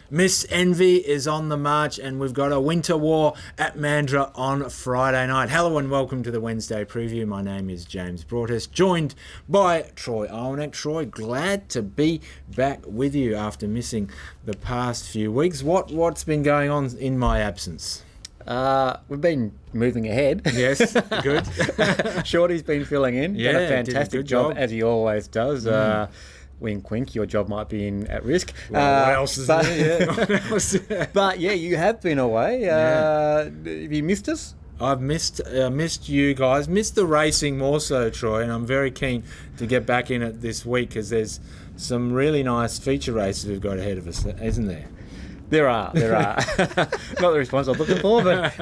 Miss Envy is on the march, and we've got a winter war at Mandurah on Friday night. Hello and welcome to the Wednesday preview. My name is James Broadhurst, joined by Troy Owenek. Troy, glad to be back with you after missing the past few weeks. What's been going on in my absence? We've been moving ahead. Yes, good. Shorty's been filling in. Yeah, done a fantastic job, as he always does. Wink, wink, your job might be at risk. Well, what else is there? But yeah, you have been away. Have you missed us? I've missed you guys, missed the racing more so, Troy, and I'm very keen to get back in it this week because there's some really nice feature races we've got ahead of us, isn't there? There are. Not the response I was looking for, but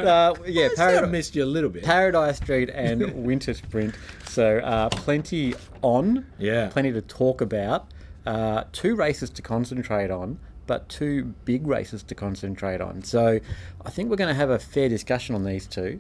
yeah, I missed you a little bit. Paradise Street and Winter Sprint. So plenty on. Yeah. Plenty to talk about. 2 races to concentrate on, but 2 big races to concentrate on. So I think we're going to have a fair discussion on these 2.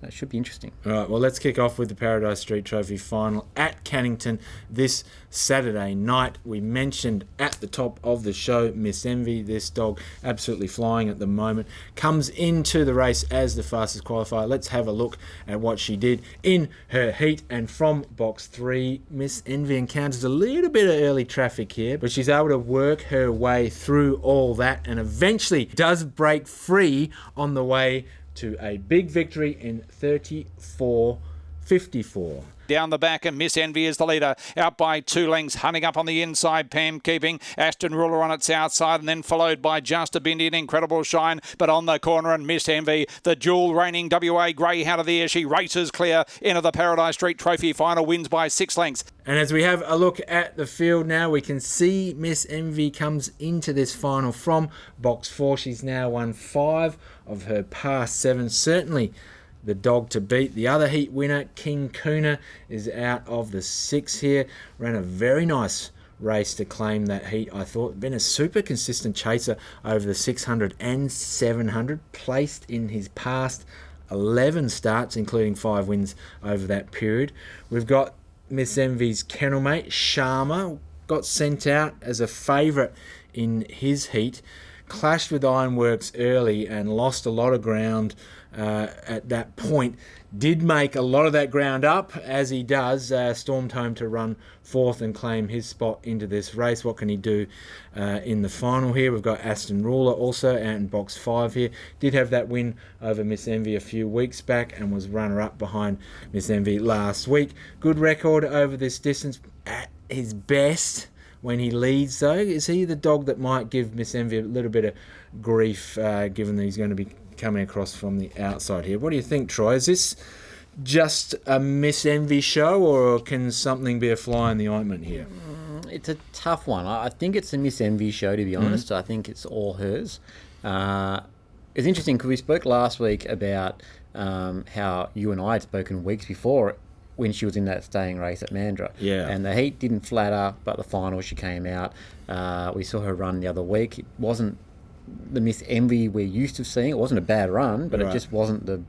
That should be interesting. All right, well, let's kick off with the Paradise Street Trophy final at Cannington this Saturday night. We mentioned at the top of the show, Miss Envy, this dog absolutely flying at the moment, comes into the race as the fastest qualifier. Let's have a look at what she did in her heat. And from box 3, Miss Envy encounters a little bit of early traffic here, but she's able to work her way through all that and eventually does break free on the way to a big victory in 34.54. Down the back, and Miss Envy is the leader, out by 2 lengths, hunting up on the inside, Pam keeping Aston Ruler on its outside, and then followed by Just a Bindi, an incredible shine, but on the corner, and Miss Envy, the dual reigning WA Greyhound of the year, she races clear into the Paradise Street Trophy final, wins by 6 lengths. And as we have a look at the field now, we can see Miss Envy comes into this final from box 4. She's now won 5 of her past 7, certainly the dog to beat. The other heat winner, King Kuna, is out of the 6 here. Ran a very nice race to claim that heat, I thought. Been a super consistent chaser over the 600 and 700. Placed in his past 11 starts, including 5 wins over that period. We've got Miss Envy's kennelmate, Sharma, got sent out as a favourite in his heat. Clashed with Ironworks early and lost a lot of ground at that point. Did make a lot of that ground up, as he does. Stormed home to run 4th and claim his spot into this race. What can he do in the final here? We've got Aston Ruler also out in box 5 here. Did have that win over Miss Envy a few weeks back and was runner-up behind Miss Envy last week. Good record over this distance at his best. When he leads, though, is he the dog that might give Miss Envy a little bit of grief, given that he's going to be coming across from the outside here? What do you think, Troy? Is this just a Miss Envy show, or can something be a fly in the ointment here? It's a tough one. I think it's a Miss Envy show, to be honest. I think it's all hers. It's interesting because we spoke last week about how you and I had spoken weeks before when she was in that staying race at Mandurah. Yeah. And the heat didn't flatter, but the final she came out. We saw her run the other week. It wasn't the Miss Envy we're used to seeing. It wasn't a bad run, but It just wasn't the,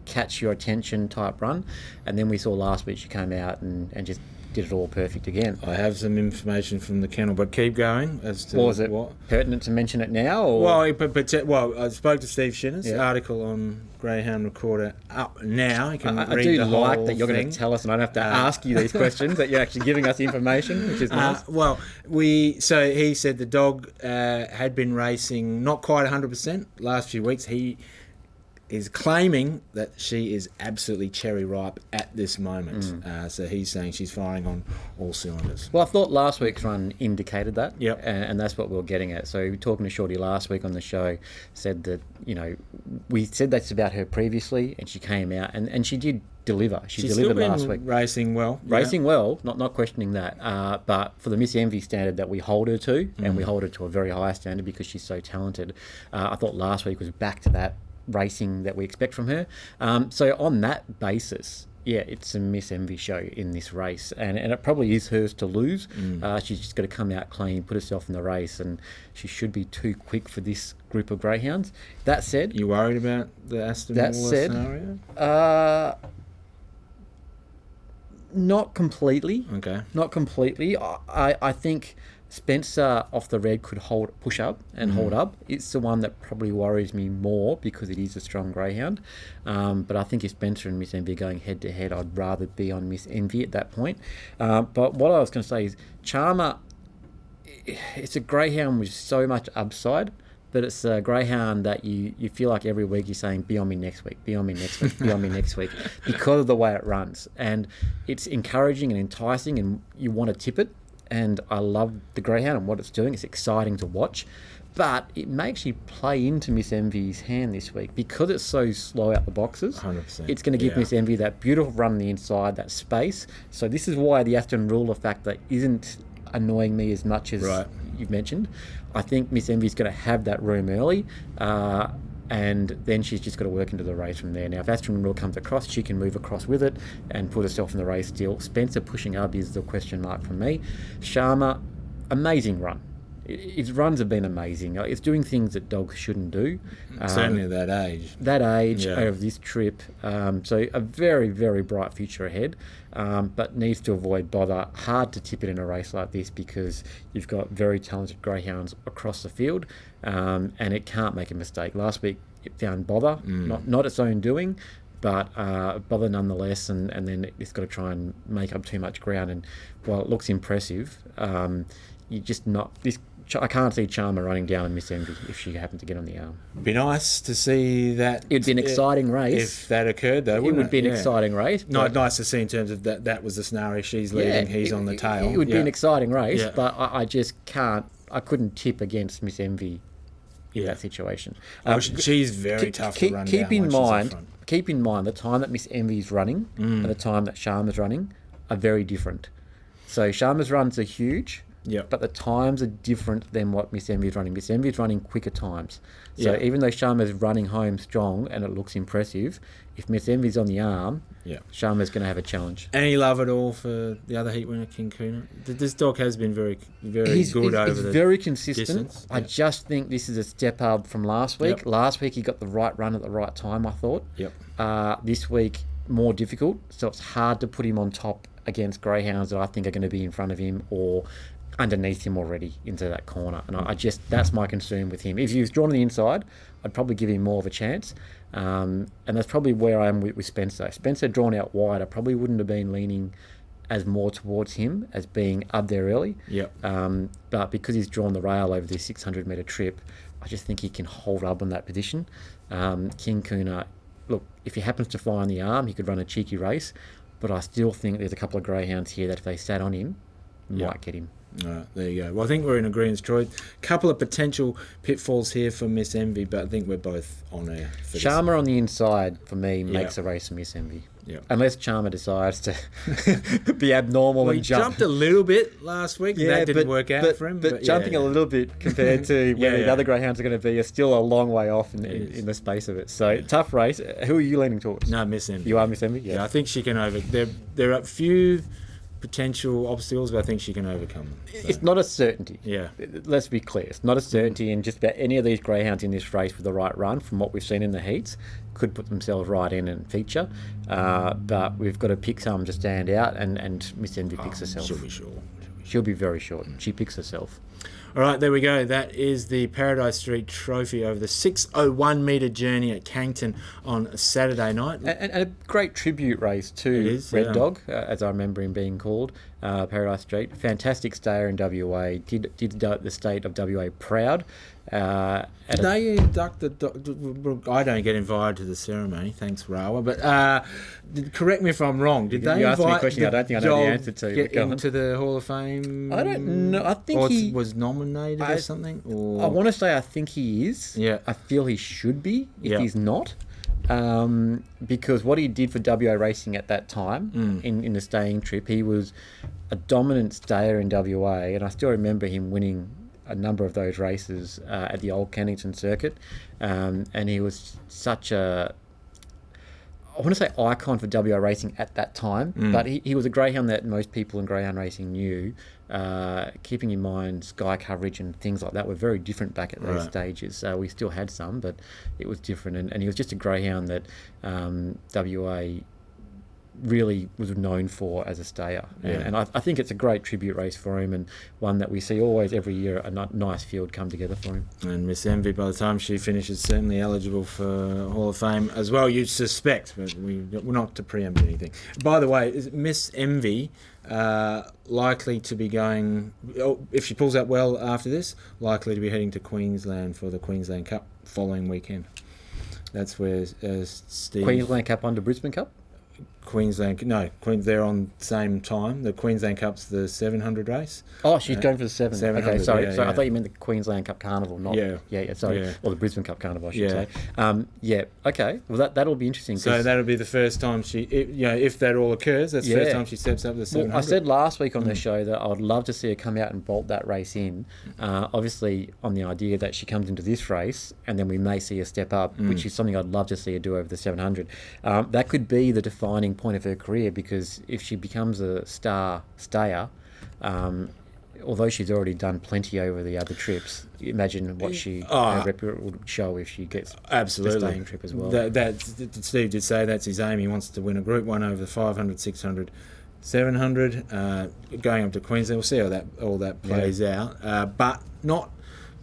catch your attention type run. And then we saw last week she came out and just did it all perfect again. I have some information from the kennel, but keep going as to was it pertinent to mention it now? Or? Well, I spoke to Steve Shinners, article on Greyhound Recorder up now. You can read do the like whole that you're going to tell us, and I don't have to ask you these questions. That you're actually giving us information, which is nice. So he said the dog had been racing not quite 100% last few weeks. He is claiming that she is absolutely cherry ripe at this moment. So he's saying she's firing on all cylinders. Well, I thought last week's run indicated that. Yep. And that's what we were getting at. So talking to Shorty last week on the show, said that, we said that's about her previously, and she came out and she did deliver. She's delivered last week. Racing well. Racing well, not questioning that. But for the Miss Envy standard that we hold her to, and we hold her to a very high standard because she's so talented, I thought last week was back to that racing that we expect from her. So on that basis, yeah, it's a Miss Envy show in this race, and it probably is hers to lose. She's just got to come out clean, put herself in the race, and she should be too quick for this group of greyhounds. That said, you worried about the Aston Ruler scenario? Not completely. Okay. Not completely. I think Spencer off the red could push up and hold up. It's the one that probably worries me more because it is a strong greyhound. But I think if Spencer and Miss Envy are going head to head, I'd rather be on Miss Envy at that point. But what I was going to say is Charmer, it's a greyhound with so much upside, but it's a greyhound that you feel like every week you're saying, be on me next week, be on me next week, be on me next week, because of the way it runs. And it's encouraging and enticing, and you want to tip it. And I love the greyhound and what it's doing. It's exciting to watch. But it may actually play into Miss Envy's hand this week because it's so slow out the boxes. 100%. It's going to give Miss Envy that beautiful run on the inside, that space. So this is why the Aston Ruler factor isn't annoying me as much as you've mentioned. I think Miss Envy's going to have that room early. And then she's just got to work into the race from there. Now, if Aston Ruler comes across, she can move across with it and put herself in the race still. Spencer pushing up is the question mark for me. Sharma, amazing run. His runs have been amazing. It's doing things that dogs shouldn't do. Certainly at that age. That age of this trip. So a very, very bright future ahead, but needs to avoid bother. Hard to tip it in a race like this because you've got very talented greyhounds across the field, and it can't make a mistake. Last week it found bother, not its own doing, but bother nonetheless, and then it's got to try and make up too much ground. And while it looks impressive, you just not this. I can't see Charmer running down and Miss Envy if she happened to get on the arm. Be nice to see that. It'd be an exciting race if that occurred, though. It would be an exciting race. Not nice to see in terms of that was the scenario. She's leading, he's on the tail. It would be an exciting race, but I just can't. I couldn't tip against Miss Envy in that situation. She's very tough to run down. Keep in mind the time that Miss Envy's running and the time that Sharma's running are very different. So Sharma's runs are huge. But the times are different than what Miss Envy is running. Miss Envy is running quicker times. So even though Sharma's running home strong and it looks impressive, if Miss Envy's on the arm, Sharma's going to have a challenge. Any love at all for the other heat winner, King Kuna? This dog has been very good over the very consistent. Distance. I just think this is a step up from last week. Last week he got the right run at the right time, I thought. This week, more difficult. So it's hard to put him on top against greyhounds that I think are going to be in front of him or underneath him already into that corner. And I just, that's my concern with him. If he was drawn on the inside, I'd probably give him more of a chance. And that's probably where I am with Spencer. Spencer drawn out wide, I probably wouldn't have been leaning as more towards him as being up there early. But because he's drawn the rail over this 600 metre trip, I just think he can hold up on that position. King Kuna, look, if he happens to fly on the arm, he could run a cheeky race. But I still think there's a couple of greyhounds here that if they sat on him, might get him. All right, there you go. Well, I think we're in agreement, Troy. A couple of potential pitfalls here for Miss Envy, but I think we're both on air for Charmer on the inside, for me, makes a race for Miss Envy. Unless Charmer decides to be abnormal and jump. He jumped a little bit last week, and that didn't work out for him. But jumping a little bit compared to where the other greyhounds are going to be is still a long way off in the space of it. So, tough race. Who are you leaning towards? No, Miss Envy. You are Miss Envy? Yeah, I think she can There are a few potential obstacles, but I think she can overcome them. So. It's not a certainty. Let's be clear. It's not a certainty, and just about any of these greyhounds in this race with the right run, from what we've seen in the heats, could put themselves right in and feature. But we've got to pick some to stand out, and Miss Envy picks herself. She'll be sure. She'll be very short. She picks herself. All right, there we go. That is the Paradise Street Trophy over the 601 metre journey at Cangton on Saturday night. And a great tribute race to Red Dog, as I remember him being called, Paradise Street. Fantastic stayer in WA. Did the state of WA proud. Did they induct the dog? I don't get invited to the ceremony, thanks Rawa, but correct me if I'm wrong. Did they invite me a question I don't think I know the answer to. Get into the Hall of Fame? I don't know. I think he was nominated or something. Or? I want to say I think he is. I feel he should be if he's not. Because what he did for WA racing at that time in the staying trip, he was a dominant stayer in WA, and I still remember him winning a number of those races at the old Kennington circuit, and he was such a, I want to say, icon for WA racing at that time, but he was a greyhound that most people in greyhound racing knew. Keeping in mind sky coverage and things like that were very different back at those stages. We still had some, but it was different, and he was just a greyhound that WA really was known for as a stayer. Yeah. And I think it's a great tribute race for him, and one that we see always every year a nice field come together for him. And Miss Envy, by the time she finishes, certainly eligible for Hall of Fame as well, you'd suspect, but we're not to preempt anything. By the way, is Miss Envy likely to be going, if she pulls out well after this, likely to be heading to Queensland for the Queensland Cup following weekend? That's where Steve... Queensland Cup under Brisbane Cup? They're on the same time. The Queensland Cup's the 700 race. Oh, she's going for the 700. Okay, sorry. Yeah. I thought you meant the Queensland Cup Carnival, not... Sorry. Yeah. Or the Brisbane Cup Carnival, I should say. Okay. Well, that'll be interesting. So that'll be the first time if that all occurs, that's the first time she steps up to the 700. Well, I said last week on the show that I would love to see her come out and bolt that race in. Obviously, on the idea that she comes into this race and then we may see her step up, which is something I'd love to see her do over the 700. That could be the defining point of her career, because if she becomes a star stayer, although she's already done plenty over the other trips, imagine what her record would show if she gets the staying trip as well. Steve did say that's his aim. He wants to win a Group 1 over the 500, 600, 700, going up to Queensland. We'll see how all that plays out, but not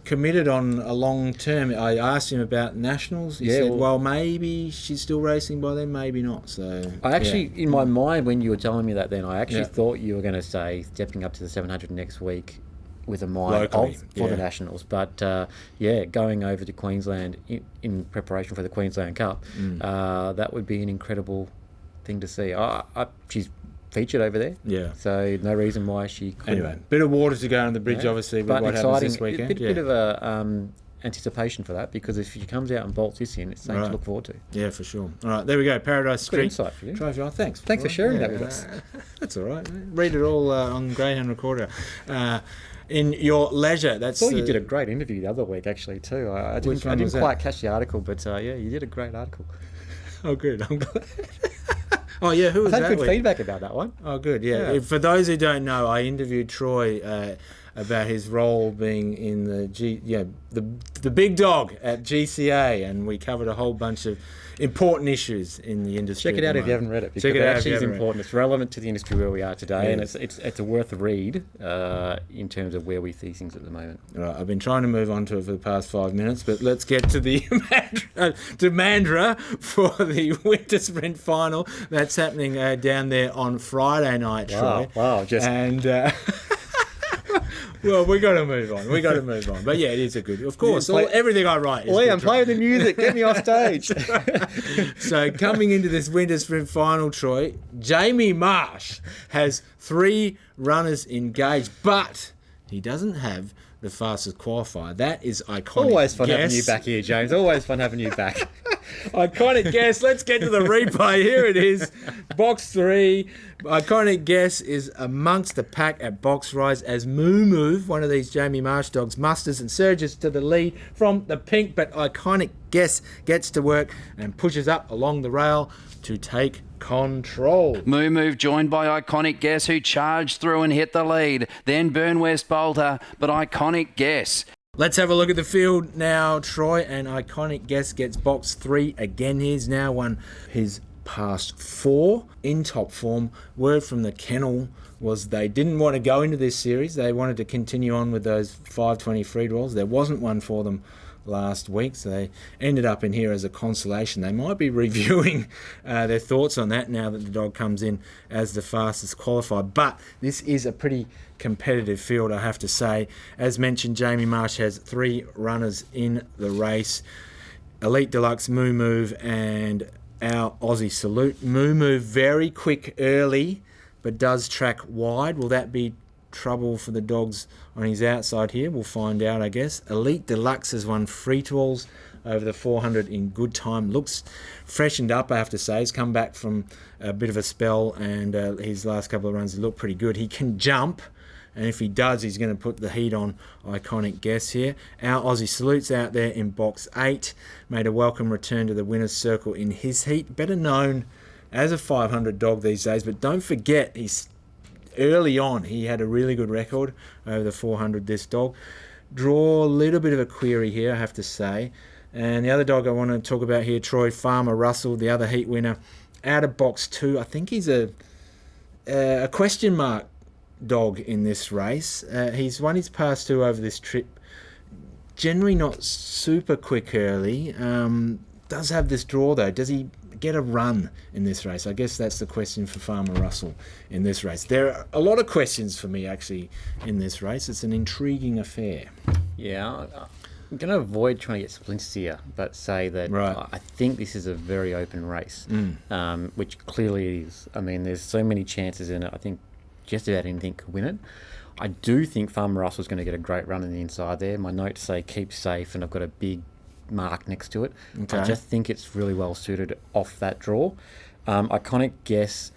committed on a long term. I asked him about nationals. He said, well, maybe she's still racing by then, maybe not. So I actually, in my mind, when you were telling me that, then I actually thought you were going to say stepping up to the 700 next week with a mind for the nationals. But going over to Queensland in preparation for the Queensland Cup, that would be an incredible thing to see. She's featured over there, so no reason why she couldn't. Anyway, bit of water to go on the bridge, obviously, with what happens this weekend. Bit of a anticipation for that, because if she comes out and bolts this in, it's something to look forward to. Yeah, for sure. All right, there we go. Paradise Street. Good insight for you. Trophy. Oh, thanks. Thanks for sharing that with us. That's all right. Read it all on Greyhound Recorder. In your leisure. I thought you did a great interview the other week, actually, too. I didn't quite catch the article, but you did a great article. Oh, good. I'm glad. Oh, yeah, who was that? I've had good feedback about that one. Oh, good, yeah. For those who don't know, I interviewed Troy about his role being in the big dog at GCA, and we covered a whole bunch of important issues in the industry. Check it out if you haven't read it, because it actually is important. It's relevant to the industry where we are today, and it's a worth a read in terms of where we see things at the moment. Right, I've been trying to move on to it for the past 5 minutes, but let's get to the Mandurah for the Winter Sprint Final. That's happening down there on Friday night, Troy. Wow, well, we got to move on. But yeah, it is a good. Of course, everything I write is I'm playing the music. Get me off stage. So coming into this Winter Sprint Final, Troy, Jamie Marsh has 3 runners engaged, but he doesn't have the fastest qualifier. That is iconic. Always fun having you back here, James. Always fun having you back. Iconic guess. Let's get to the replay. Here it is. Box 3. Iconic guess is amongst the pack at box rise as Moo Move, one of these Jamie Marsh dogs, musters and surges to the lead from the pink, but Iconic guess gets to work and pushes up along the rail to take control. Moo Move joined by Iconic Guess, who charged through and hit the lead. Then Burn West Bolter, but Iconic Guess. Let's have a look at the field now, Troy, and Iconic Guess gets box 3 again. He's now won his past 4 in top form. Word from the kennel was they didn't want to go into this series. They wanted to continue on with those 520 free rolls. There wasn't one for them last week, so they ended up in here as a consolation. They might be reviewing their thoughts on that now that the dog comes in as the fastest qualified, but this is a pretty competitive field, I have to say. As mentioned, Jamie Marsh has 3 runners in the race: Elite Deluxe, Moo Move, and our Aussie Salute. Moo Move very quick early, but does track wide. Will that be trouble for the dogs on his outside here? We'll find out, I guess. Elite Deluxe has won free-to-alls over the 400 in good time. Looks freshened up, I have to say. He's come back from a bit of a spell, and his last couple of runs look pretty good. He can jump, and if he does, he's going to put the heat on Iconic Guess here. Our Aussie Salute's out there in box 8. Made a welcome return to the winner's circle in his heat. Better known as a 500 dog these days, but don't forget, he's early on, he had a really good record over the 400, this dog. Draw a little bit of a query here, I have to say. And the other dog I want to talk about here, Troy, Farmer Russell, the other heat winner out of box 2. I think he's a question mark dog in this race. He's won his past 2 over this trip. Generally not super quick early. Does have this draw though. Does he get a run in this race? I guess that's the question for Farmer Russell in this race. There are a lot of questions for me actually in this race. It's an intriguing affair. Yeah, I'm going to avoid trying to get splinters here, but say that I think this is a very open race, which clearly it is. I mean, there's so many chances in it. I think just about anything could win it. I do think Farmer Russell's going to get a great run in the inside there. My notes say keep safe, and I've got a big mark next to it. Okay. I just think it's really well suited off that draw. Iconic Guess,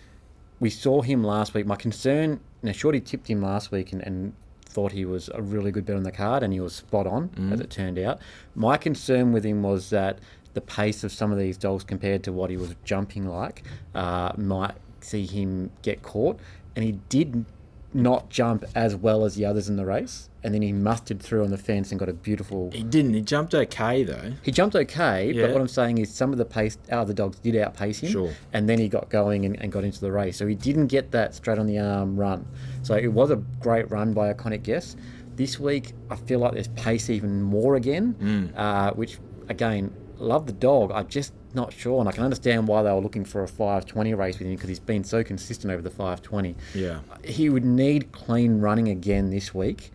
we saw him last week. My concern, Shorty tipped him last week and thought he was a really good bet on the card, and he was spot on, as it turned out. My concern with him was that the pace of some of these dogs compared to what he was jumping like might see him get caught, and he did not jump as well as the others in the race, and then he mustered through on the fence and got a beautiful... He didn't. He jumped okay, though. He jumped okay, but what I'm saying is some of the other dogs did outpace him, and then he got going and got into the race. So he didn't get that straight-on-the-arm run. So it was a great run by Iconic Guess. This week, I feel like there's pace even more again, which, again, love the dog. I'm just not sure, and I can understand why they were looking for a 5:20 race with him, because he's been so consistent over the 5:20. Yeah, he would need clean running again this week,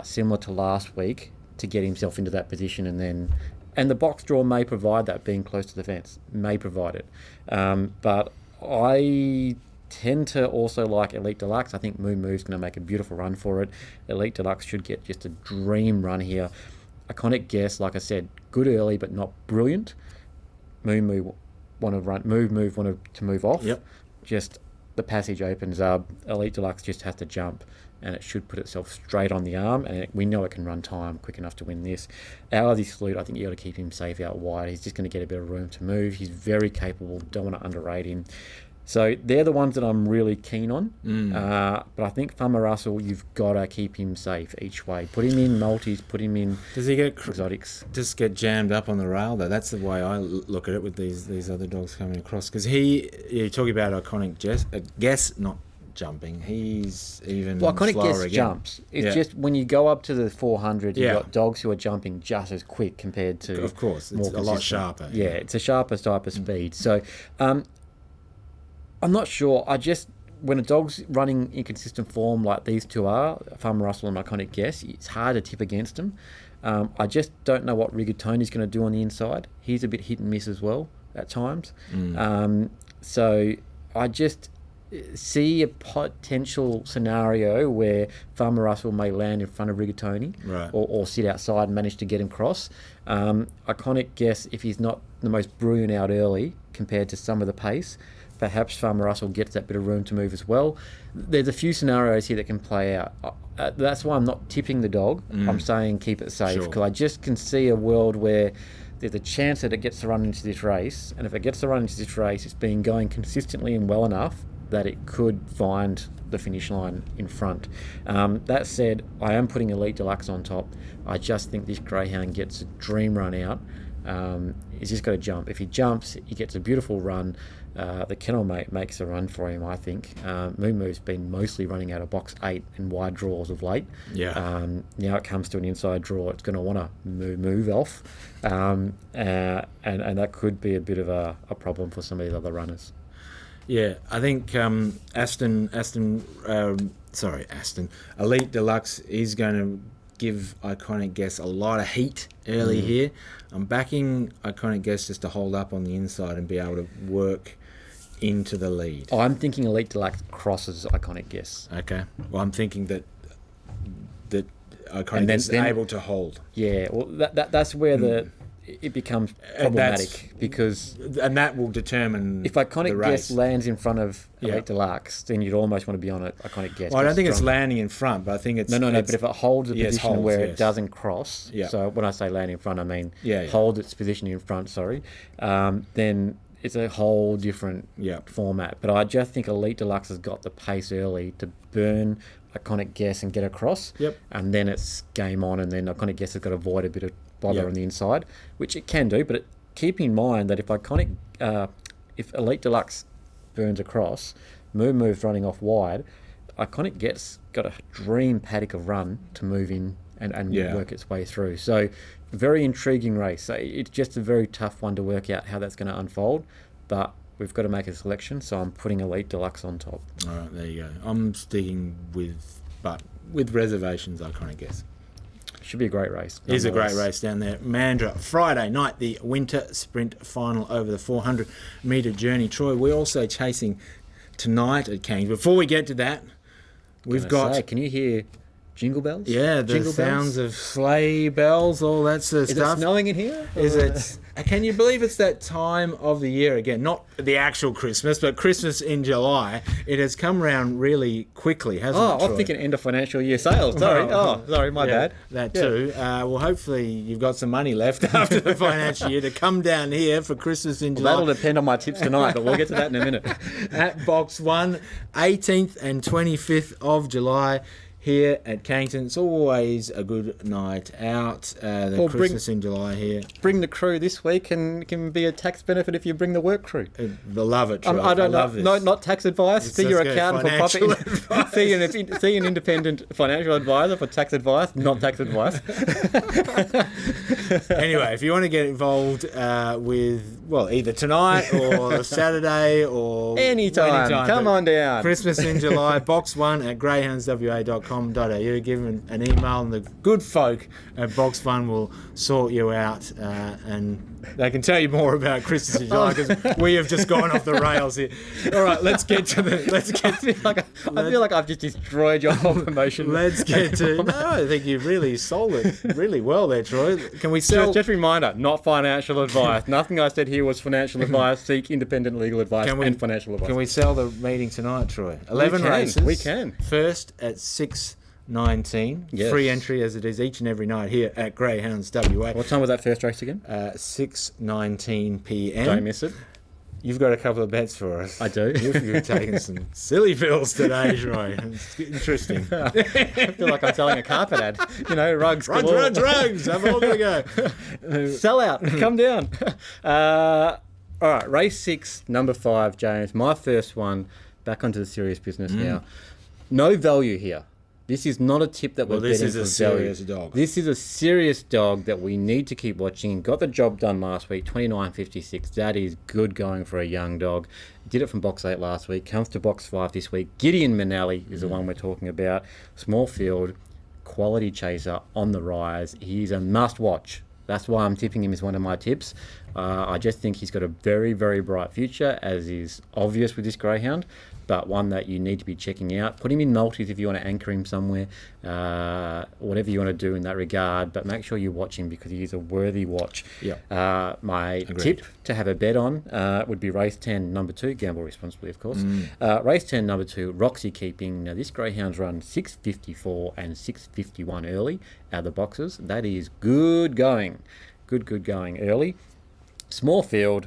similar to last week, to get himself into that position, and the box draw may provide that, being close to the fence may provide it. But I tend to also like Elite Deluxe. I think Moo Moo's going to make a beautiful run for it. Elite Deluxe should get just a dream run here. Iconic Guess, like I said, good early but not brilliant. Moo want to run. Move wanted to move off. Yep. Just the passage opens up. Elite Deluxe just has to jump, and it should put itself straight on the arm, and we know it can run time quick enough to win this. Our Salute, I think you got to keep him safe out wide. He's just going to get a bit of room to move. He's very capable. Don't want to underrate him. So they're the ones that I'm really keen on. But I think Farmer Russell, you've got to keep him safe each way. Put him in multis, put him in Does he get exotics. Just get jammed up on the rail, though? That's the way I look at it with these other dogs coming across. Because you're talking about Iconic Guess not jumping. He's even Iconic slower Guess again. Jumps. It's just when you go up to the 400, you've Yeah. got dogs who are jumping just as quick compared to... Of course, it's more a lot consistent. sharper. Yeah, it's a sharper type of speed. So I'm not sure. When a dog's running in consistent form like these two are, Farmer Russell and Iconic Guess, it's hard to tip against them. I just don't know what Rigatoni's going to do on the inside. He's a bit hit and miss as well at times. So I just see a potential scenario where Farmer Russell may land in front of Rigatoni, or sit outside and manage to get him cross. Iconic Guess, if he's not the most brilliant out early compared to some of the pace, perhaps Farmer Russell gets that bit of room to move as well. There's a few scenarios here that can play out. That's why I'm not tipping the dog. I'm saying keep it safe, because I just can see a world where there's a chance that it gets to run into this race, and if it gets to run into this race, it's been going consistently and well enough that it could find the finish line in front. That said, I am putting Elite Deluxe on top. I just think this Greyhound gets a dream run out. He's just got to jump. If he jumps, he gets a beautiful run. The kennel mate makes a run for him, I think. Moo Moo's been mostly running out of box 8 and wide draws of late. Yeah. Now it comes to an inside draw, it's going to want to move off. And that could be a bit of a problem for some of these other runners. Yeah, I think Aston, Elite Deluxe is going to give Iconic Guess a lot of heat early here. I'm backing Iconic Guess just to hold up on the inside and be able to work into the lead. I'm thinking Elite Deluxe crosses Iconic Guess. Okay. Well, I'm thinking that Iconic Guess is able to hold. Yeah, well, that's where it becomes problematic, because... And that will determine if Iconic the race. Guess lands in front of Elite Deluxe, then you'd almost want to be on it, Iconic Guess. Well, I don't think it's landing in front, but I think it's... No, but if it holds a position where it yes. doesn't cross, so when I say land in front, I mean hold its position in front, then it's a whole different format. But I just think Elite Deluxe has got the pace early to burn Iconic Guess and get across, and then it's game on, and then Iconic Guess has got to avoid a bit of bother on the inside, which it can do, but keep in mind that if Iconic if Elite Deluxe burns across, Move's running off wide, Iconic got a dream paddock of run to move in and work its way through. So, very intriguing race. So it's just a very tough one to work out how that's going to unfold, but we've got to make a selection, so I'm putting Elite Deluxe on top. All right, there you go. I'm sticking with reservations, Iconic Guess. Should be a great race. It is a great race down there. Mandurah, Friday night, the winter sprint final over the 400-metre journey. Troy, we're also chasing tonight at Kings. Before we get to that, we've got... Can you hear jingle bells? Yeah, the sounds of sleigh bells, all that sort of stuff. Is it snowing in here? Is it? Can you believe it's that time of the year again? Not the actual Christmas, but Christmas in July. It has come around really quickly, hasn't it, Troy? I'm thinking end of financial year sales. Sorry. Sorry, my bad. That too. Well, hopefully you've got some money left after the financial year to come down here for Christmas in July. That'll depend on my tips tonight, but we'll get to that in a minute. At Box 1, 18th and 25th of July. Here at Cannington, it's always a good night out. Christmas in July here. Bring the crew this week, and it can be a tax benefit if you bring the work crew. I love it, Troy. I don't know. love this. No, not tax advice. See your accountant for property. See an independent financial advisor for tax advice, not tax advice. Anyway, if you want to get involved with, either tonight or Saturday or anytime, come on down. Christmas in July, Box 1 at greyhoundswa.com. Give them an email, and the good folk at Box 1 will sort you out, and they can tell you more about Christmas in July, because we have just gone off the rails here. All right, let's get to the. I feel like I've just destroyed your whole promotion. Let's get to. No, I think you've really sold it really well there, Troy. Can we sell? Just a reminder, not financial advice. Nothing I said here was financial advice. Seek independent legal advice and financial advice. Can we sell the meeting tonight, Troy? 11 races. We can. First at 6:19. Yes. Free entry as it is each and every night here at Greyhounds WA. What time was that first race again? 6:19 p.m. Don't miss it. You've got a couple of bets for us. I do. You've taken some silly pills today, Troy. It's interesting. I feel like I'm selling a carpet ad. Rugs. Rugs. I'm all going to go. Sell out. Come down. All right, race 6, number 5, James. My first one. Back onto the serious business now. No value here. This is not a tip that we're betting for value. This is a serious dog. This is a serious dog that we need to keep watching. Got the job done last week, 29.56. That is good going for a young dog. Did it from box 8 last week. Comes to box 5 this week. Gideon Manelli is the one we're talking about. Small field, quality chaser on the rise. He's a must watch. That's why I'm tipping him as one of my tips. I just think he's got a very, very bright future, as is obvious with this greyhound, but one that you need to be checking out. Put him in multis if you want to anchor him somewhere, whatever you want to do in that regard, but make sure you watch him because he is a worthy watch. My tip to have a bet on would be race 10, number 2, gamble responsibly, of course. Race 10, number 2, Roxy Keeping. Now, this greyhound's run 6.54 and 6.51 early out of the boxes. That is good going. Good going early. Small field.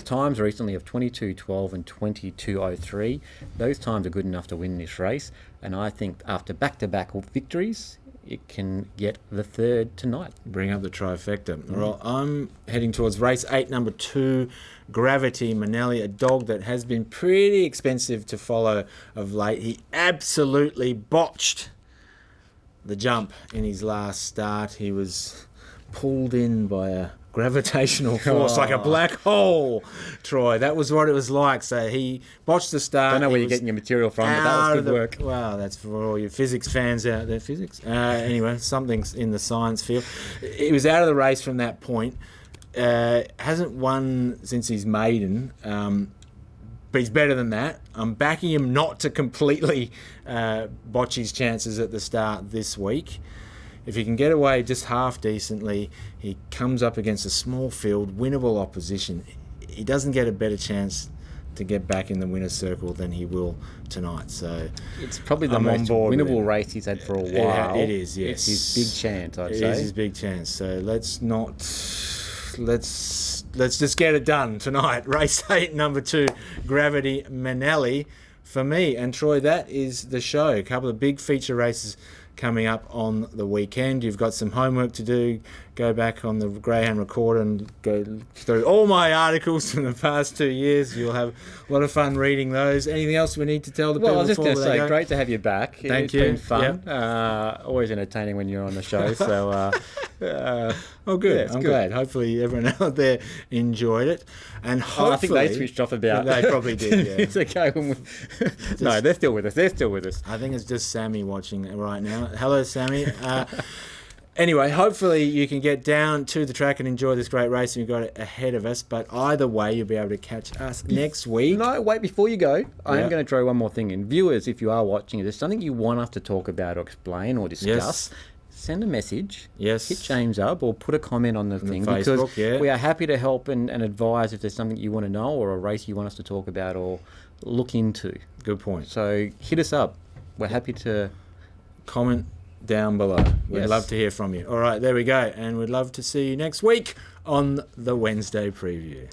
Times recently of 22.12 and 22.03. Those times are good enough to win this race, and I think after back-to-back victories, it can get the third tonight. Bring up the trifecta. Well, I'm heading towards race 8, number 2, Gravity Manelli, a dog that has been pretty expensive to follow of late. He absolutely botched the jump in his last start. He was pulled in by a gravitational force, like a black hole, Troy. That was what it was like. So he botched the start. I don't know where you're getting your material from, but that was good work. Well, that's for all your physics fans out there. Physics. Anyway, something's in the science field. He was out of the race from that point. Hasn't won since his maiden. But he's better than that. I'm backing him not to completely botch his chances at the start this week. If he can get away just half decently, he comes up against a small field, winnable opposition. He doesn't get a better chance to get back in the winner's circle than he will tonight. So it's probably the most winnable race he's had for a while. It is, yes. It's his big chance, I'd say. It is his big chance. So let's just get it done tonight. Race 8, number 2, Gravity Manelli for me. And Troy, that is the show. A couple of big feature races coming up on the weekend. You've got some homework to do go back on the Greyhound Recorder and go through all my articles from the past 2 years. You'll have a lot of fun reading those. Anything else we need to tell the people? Well, I was just before going to they say, go? great to have you back. Thank It's you. been fun. Always entertaining when you're on the show. So, Oh, good. Yeah, it's I'm good. glad. Hopefully everyone out there enjoyed it. And hopefully... I think they switched off about. They probably did, yeah. It's okay when we... No, they're still with us. They're still with us. I think it's just Sammy watching it right now. Hello, Sammy. Anyway, hopefully you can get down to the track and enjoy this great race we've got ahead of us. But either way, you'll be able to catch us next week. No, wait, before you go, I Yeah. am going to throw one more thing in. Viewers, if you are watching, if there's something you want us to talk about or explain or discuss, Yes. send a message. Yes. Hit James up or put a comment on the thing. Facebook, because yeah. we are happy to help and advise if there's something you want to know or a race you want us to talk about or look into. Good point. So hit us up. We're happy to... Comment down below. We'd Yes. love to hear from you. All right, there we go. And we'd love to see you next week on the Wednesday preview.